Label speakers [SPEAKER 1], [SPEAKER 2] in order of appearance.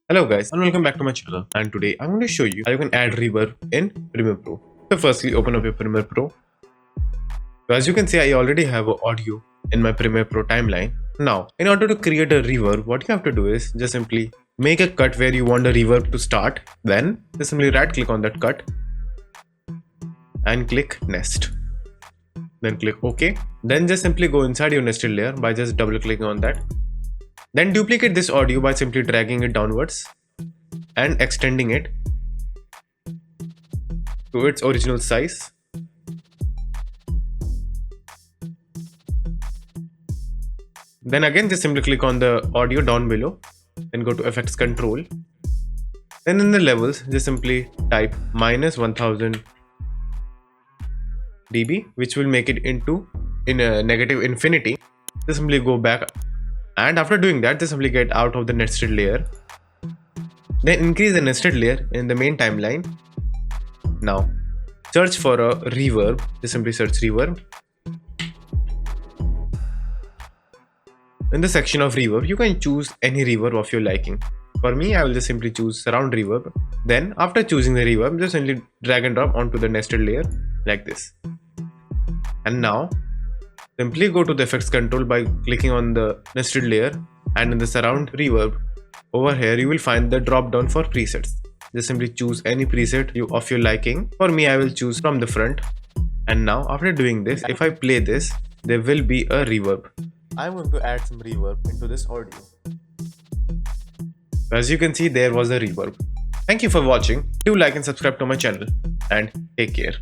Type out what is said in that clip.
[SPEAKER 1] Hello guys and welcome back to my channel, and today I'm going to show you how you can add reverb in Premiere Pro. So firstly open up your Premiere Pro. So as you can see, I already have audio in my Premiere Pro timeline. Now in order to create a reverb, what you have to do is just simply make a cut where you want the reverb to start. Then just simply right click on that cut and click nest. Then click OK. Then just simply go inside your nested layer by just double clicking on that. Then duplicate this audio by simply dragging it downwards and extending it to its original size. Then again just simply click on the audio down below, then go to effects control. Then in the levels just simply type -1000 dB, which will make it into a negative infinity. Just simply go back, and after doing that just simply get out of the nested layer. Then increase the nested layer in the main timeline. Now search for a reverb, just simply search reverb. In the section of reverb, you can choose any reverb of your liking. For me, I will just simply choose surround reverb. Then after choosing the reverb, just simply drag and drop onto the nested layer like this. And now simply go to the effects control by clicking on the nested layer, and in the surround reverb over here you will find the drop down for presets. Just simply choose any preset of your liking. For me, I will choose from the front. And now after doing this, if I play this, there will be a reverb. I'm going to add some reverb into this audio. As you can see, there was a reverb. Thank you for watching. Do like and subscribe to my channel, and take care.